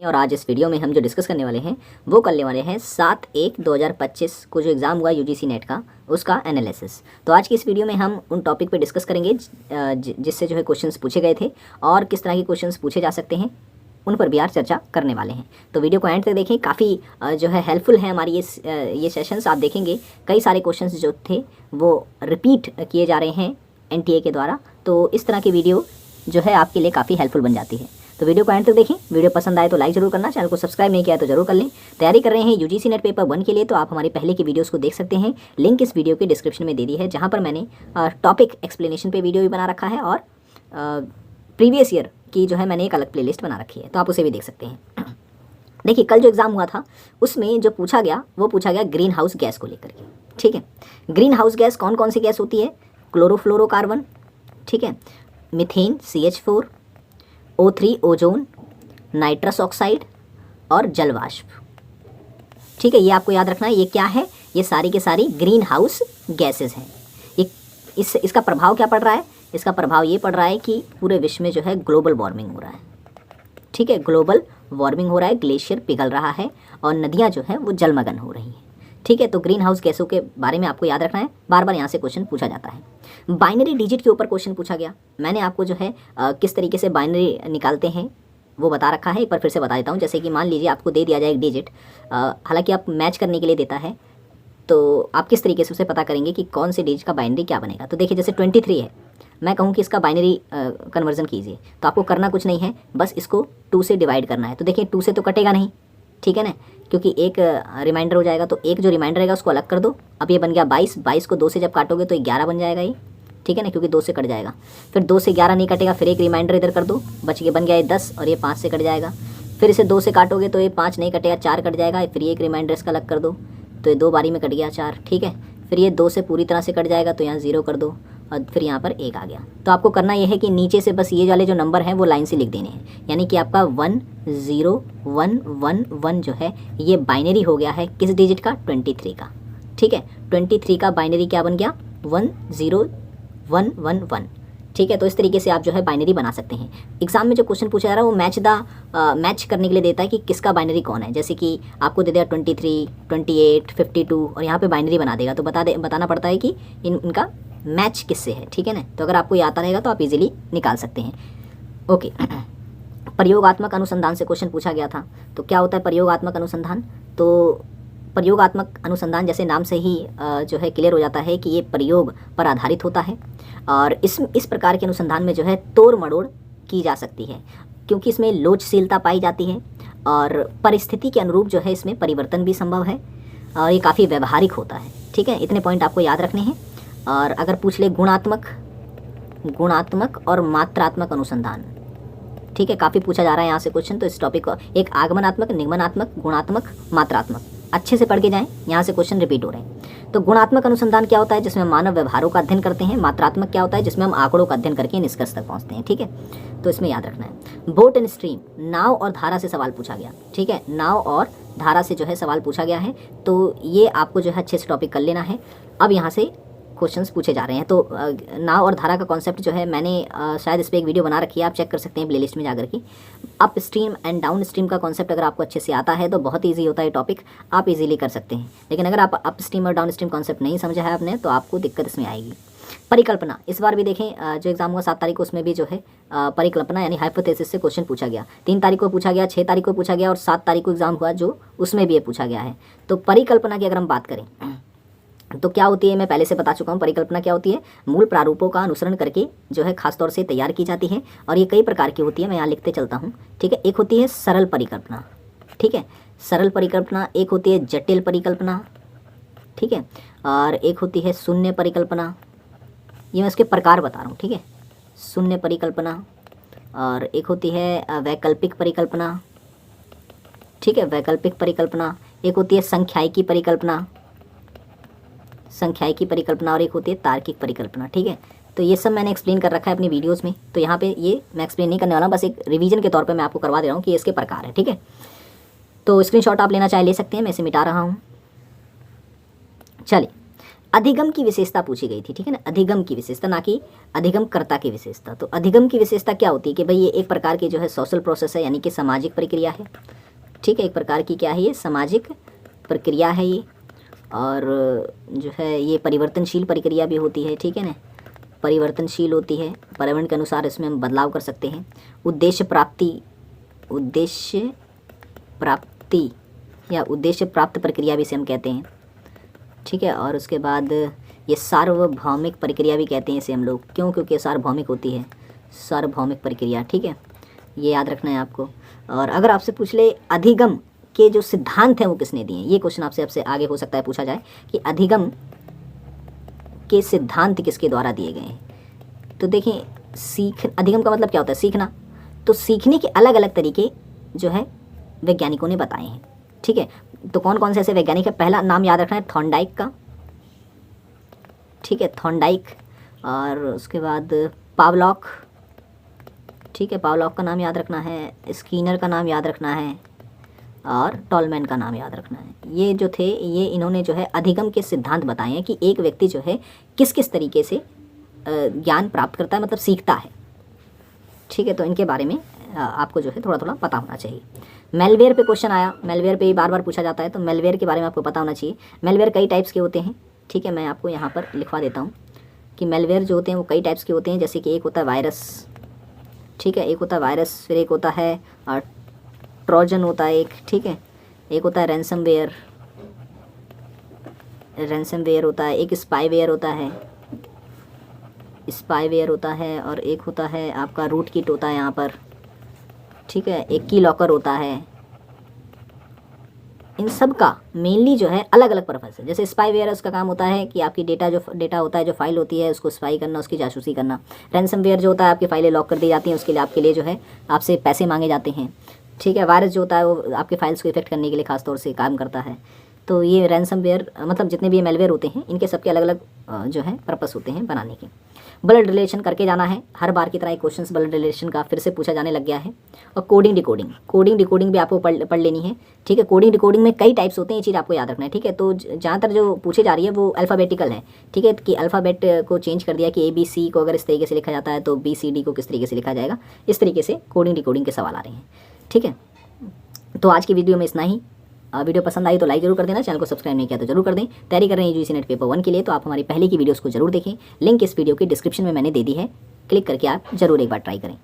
और आज इस वीडियो में हम जो डिस्कस करने वाले हैं वो करने वाले हैं 7/1/2025 को जो एग्ज़ाम हुआ यूजीसी नेट का उसका एनालिसिस। तो आज की इस वीडियो में हम उन टॉपिक पे डिस्कस करेंगे जिससे जो है क्वेश्चंस पूछे गए थे और किस तरह के क्वेश्चंस पूछे जा सकते हैं, उन पर भी आज चर्चा करने वाले हैं। तो वीडियो को एंड तक देखें, काफ़ी जो है हेल्पफुल है हमारी ये सेशंस। आप देखेंगे कई सारे क्वेश्चंस जो थे वो रिपीट किए जा रहे हैं एनटीए के द्वारा, तो इस तरह की वीडियो जो है आपके लिए काफ़ी हेल्पफुल बन जाती है। तो वीडियो को एंड तक देखें। वीडियो पसंद आए तो लाइक जरूर करना, चैनल को सब्सक्राइब नहीं किया है तो जरूर कर लें। तैयारी कर रहे हैं यूजीसी नेट पेपर 1 के लिए तो आप हमारी पहले की वीडियोस को देख सकते हैं। लिंक इस वीडियो के डिस्क्रिप्शन में दे दी है, जहां पर मैंने टॉपिक एक्सप्लेनेशन पे वीडियो भी बना रखा है और प्रीवियस ईयर की जो है मैंने एक अलग प्लेलिस्ट बना रखी है, तो आप उसे भी देख सकते हैं। देखिए, कल जो एग्ज़ाम हुआ था उसमें जो पूछा गया वो पूछा गया ग्रीन हाउस गैस को लेकर के। ठीक है, ग्रीन हाउस गैस कौन कौन सी गैस होती है? क्लोरोफ्लोरोकार्बन, ठीक है, methane CH4, O3 ozone, nitrous oxide और जलवाष्प। ठीक है, ये आपको याद रखना है। ये क्या है? ये सारी के सारी ग्रीन हाउस गैसेस हैं। ये इसका प्रभाव क्या पड़ रहा है? इसका प्रभाव ये पड़ रहा है कि पूरे विश्व में जो है ग्लोबल वार्मिंग हो रहा है। ठीक है, ग्लोबल वार्मिंग हो रहा है, ग्लेशियर पिघल रहा है और नदियाँ जो हैं वो जलमग्न हो रही हैं। ठीक है, तो ग्रीन हाउस गैसों के बारे में आपको याद रखना है, बार बार यहाँ से क्वेश्चन पूछा जाता है। बाइनरी डिजिट के ऊपर क्वेश्चन पूछा गया। मैंने आपको जो है किस तरीके से बाइनरी निकालते हैं वो बता रखा है, एक बार फिर से बता देता हूँ। जैसे कि मान लीजिए आपको दे दिया जाए एक डिजिट, हालांकि आप मैच करने के लिए देता है, तो आप किस तरीके से उसे पता करेंगे कि कौन से डिजिट का बाइनरी क्या बनेगा। तो देखिए, जैसे 23 है, मैं कहूँ कि इसका बाइनरी कन्वर्जन कीजिए, तो आपको करना कुछ नहीं है, बस इसको 2 से डिवाइड करना है। तो देखिए 2 से तो कटेगा नहीं, ठीक है ना, क्योंकि एक रिमाइंडर हो जाएगा, तो एक जो रिमाइंडर रहेगा उसको अलग कर दो। अब ये बन गया 22 को 2 से जब काटोगे तो 11 बन जाएगा ये, ठीक है ना, क्योंकि 2 से कट जाएगा। फिर 2 से 11 नहीं कटेगा, फिर एक रिमाइंडर इधर कर दो, बच गया, बन गया ये 10 और ये 5 से कट जाएगा। फिर इसे 2 से काटोगे तो ये 5 नहीं कटेगा, 4 कट जाएगा, फिर ये एक रिमाइंडर इसका अलग कर दो, तो ये 2 बारी में कट गया 4, ठीक है। फिर ये 2 से पूरी तरह से कट जाएगा, तो यहाँ 0 कर दो और फिर यहाँ पर 1 आ गया। तो आपको करना यह है कि नीचे से बस ये वाले जो नंबर हैं वो लाइन से लिख देने हैं, यानी कि आपका 1 0 1 1 1 जो है ये बाइनरी हो गया है किस डिजिट का? 23 का। ठीक है, 23 का बाइनरी क्या बन गया? 1 0 1 1 1। ठीक है, तो इस तरीके से आप जो है बाइनरी बना सकते हैं। एग्जाम में जो क्वेश्चन पूछा जा रहा है वो मैच करने के लिए देता है कि किसका बाइनरी कौन है। जैसे कि आपको दे देगा 23 28 52 और यहाँ पे बाइनरी बना देगा, तो बताना पड़ता है कि इनका मैच किससे है। ठीक है ना, तो अगर आपको ये आता रहेगा तो आप इजीली निकाल सकते हैं। ओके, प्रयोगात्मक अनुसंधान से क्वेश्चन पूछा गया था। तो क्या होता है प्रयोगात्मक अनुसंधान? तो प्रयोगात्मक अनुसंधान जैसे नाम से ही जो है क्लियर हो जाता है कि ये प्रयोग पर आधारित होता है और इस प्रकार के अनुसंधान में जो है तोड़ मड़ोड़ की जा सकती है, क्योंकि इसमें लोचशीलता पाई जाती है और परिस्थिति के अनुरूप जो है इसमें परिवर्तन भी संभव है और ये काफ़ी व्यवहारिक होता है। ठीक है, इतने पॉइंट आपको याद रखने हैं। और अगर पूछ ले गुणात्मक और मात्रात्मक अनुसंधान, ठीक है, काफ़ी पूछा जा रहा है यहाँ से क्वेश्चन, तो इस टॉपिक को एक आगमनात्मक, निगमनात्मक, गुणात्मक, मात्रात्मक अच्छे से पढ़ के जाएं, यहाँ से क्वेश्चन रिपीट हो रहे हैं। तो गुणात्मक अनुसंधान क्या होता है? जिसमें हम मानव व्यवहारों का अध्ययन करते हैं। मात्रात्मक क्या होता है? जिसमें हम आंकड़ों का अध्ययन करके निष्कर्ष तक पहुँचते हैं। ठीक है, तो इसमें याद रखना है। बोट एंड स्ट्रीम, नाव और धारा से सवाल पूछा गया। ठीक है, नाव और धारा से जो है सवाल पूछा गया है, तो ये आपको जो है अच्छे से टॉपिक कर लेना है। अब यहाँ से क्वेश्चंस पूछे जा रहे हैं। तो नाव और धारा का कॉन्सेप्ट जो है मैंने शायद इस पर एक वीडियो बना रखी है, आप चेक कर सकते हैं प्लेलिस्ट में जाकर के। Up stream and down stream का कॉन्सेप्ट अगर आपको अच्छे से आता है तो बहुत ईजी होता है टॉपिक, आप इजीली कर सकते हैं। लेकिन अगर आप अप स्ट्रीम और डाउन स्ट्रीम कॉन्सेप्ट नहीं समझा है आपने तो आपको दिक्कत इसमें आएगी। परिकल्पना, इस बार भी देखें जो एग्जाम हुआ 7 तारीख को, उसमें भी जो है परिकल्पना यानी हाइपोथेसिस से क्वेश्चन पूछा गया। 3 तारीख को पूछा गया, 6 तारीख को पूछा गया और 7 तारीख को एग्जाम हुआ जो उसमें भी ये पूछा गया है। तो परिकल्पना की अगर हम बात करें तो क्या होती है, मैं पहले से बता चुका हूँ। परिकल्पना क्या होती है? मूल प्रारूपों का अनुसरण करके जो है खासतौर से तैयार की जाती है और ये कई प्रकार की होती है, मैं यहाँ लिखते चलता हूँ। ठीक है, एक होती है सरल परिकल्पना, ठीक है, सरल परिकल्पना, एक होती है जटिल परिकल्पना, ठीक है, और एक होती है शून्य परिकल्पना। ये मैं इसके प्रकार बता रहा हूँ, ठीक है, शून्य परिकल्पना, और एक होती है वैकल्पिक परिकल्पना, ठीक है, वैकल्पिक परिकल्पना, एक होती है संख्यायिकी परिकल्पना, और एक होती है तार्किक परिकल्पना। ठीक है, तो ये सब मैंने एक्सप्लेन कर रखा है अपनी वीडियोस में, तो यहाँ पे ये मैं एक्सप्लेन नहीं करने वाला, बस एक रिवीजन के तौर पे मैं आपको करवा दे रहा हूँ कि इसके प्रकार है। ठीक है, तो स्क्रीनशॉट आप लेना चाहे ले सकते हैं, मैं इसे मिटा रहा हूँ। चलिए, अधिगम की विशेषता पूछी गई थी, ठीक है ना, अधिगम की विशेषता, ना कि अधिगमकर्ता की विशेषता। तो अधिगम की विशेषता क्या होती है कि भाई ये एक प्रकार की जो है सोशल प्रोसेस है, यानी कि सामाजिक प्रक्रिया है, ठीक है, एक प्रकार की क्या है ये सामाजिक प्रक्रिया है ये, और जो है ये परिवर्तनशील प्रक्रिया भी होती है, ठीक है ना, परिवर्तनशील होती है, पर्यावरण के अनुसार इसमें हम बदलाव कर सकते हैं। उद्देश्य प्राप्ति या उद्देश्य प्राप्त प्रक्रिया भी इसे हम कहते हैं, ठीक है। और उसके बाद ये सार्वभौमिक प्रक्रिया भी कहते हैं इसे हम लोग, क्यों, क्योंकि सार्वभौमिक होती है, सार्वभौमिक प्रक्रिया, ठीक है, ये याद रखना है आपको। और अगर आपसे पूछ ले अधिगम के जो सिद्धांत हैं वो किसने दिए हैं, ये क्वेश्चन आपसे आगे हो सकता है पूछा जाए कि अधिगम के सिद्धांत किसके द्वारा दिए गए हैं। तो देखें, अधिगम का मतलब क्या होता है, सीखना। तो सीखने के अलग अलग तरीके जो है वैज्ञानिकों ने बताए हैं, ठीक है। तो कौन कौन से ऐसे वैज्ञानिक है, पहला नाम याद रखना है थॉर्नडाइक का, ठीक है, थॉर्नडाइक। और उसके बाद पावलॉक, ठीक है, पावलॉक का नाम याद रखना है, स्कीनर का नाम याद रखना है, और टॉलमैन का नाम याद रखना है। ये जो थे, ये इन्होंने जो है अधिगम के सिद्धांत बताए हैं कि एक व्यक्ति जो है किस किस तरीके से ज्ञान प्राप्त करता है, मतलब सीखता है, ठीक है। तो इनके बारे में आपको जो है थोड़ा थोड़ा पता होना चाहिए। मेलवेयर पे क्वेश्चन आया, मेलवेयर पे ही बार बार पूछा जाता है, तो मेलवेयर के बारे में आपको पता होना चाहिए। मेलवेयर कई टाइप्स के होते हैं, ठीक है, मैं आपको यहाँ पर लिखवा देता हूँ कि मेलवेयर जो होते हैं वो कई टाइप्स के होते हैं। जैसे कि एक होता है वायरस, ठीक है, एक होता है वायरस, फिर एक होता है ट्रोजन होता है एक, ठीक है, एक होता है रैंसमवेयर होता है, एक स्पाईवेयर होता है, और एक होता है आपका रूट किट होता है यहाँ पर, ठीक है, एक की लॉकर होता है। इन सब का मेनली जो है अलग अलग पर्पस है। जैसे स्पाईवेयर, उसका काम होता है कि आपकी डेटा होता है, जो फाइल होती है उसको स्पाई करना, उसकी जासूसी करना। रैंसमवेयर जो होता है आपकी फाइलें लॉक कर दी जाती हैं, उसके लिए आपके लिए जो है आपसे पैसे मांगे जाते हैं, ठीक है। वायरस जो होता है वो आपके फाइल्स को इफेक्ट करने के लिए खास तौर से काम करता है। तो ये रैंसमवेयर, मतलब जितने भी मेलवेयर होते हैं इनके सबके अलग अलग जो है पर्पस होते हैं बनाने के। ब्लड रिलेशन करके जाना है, हर बार की तरह एक क्वेश्चन ब्लड रिलेशन का फिर से पूछा जाने लग गया है। और कोडिंग डिकोडिंग भी आपको पढ़ लेनी है, ठीक है। कोडिंग डिकोडिंग में कई टाइप्स होते हैं, ये चीज़ आपको याद रखना है, ठीक है। तो ज़्यादातर जो पूछे जा रही है वो अल्फ़ाबेटिकल है, ठीक है, कि अल्फ़ाबेट को चेंज कर दिया कि ABC को अगर इस तरीके से लिखा जाता है तो BCD को किस तरीके से लिखा जाएगा, इस तरीके से कोडिंग डिकोडिंग के सवाल आ रहे हैं, ठीक है। तो आज की वीडियो में इतना ही। वीडियो पसंद आई तो लाइक जरूर कर देना, चैनल को सब्सक्राइब नहीं किया तो जरूर कर दें। तैयारी कर रहे हैं यूजीसी नेट पेपर 1 के लिए तो आप हमारी पहले की वीडियोस को जरूर देखें, लिंक इस वीडियो की डिस्क्रिप्शन में मैंने दे दी है, क्लिक करके आप जरूर एक बार ट्राई करें।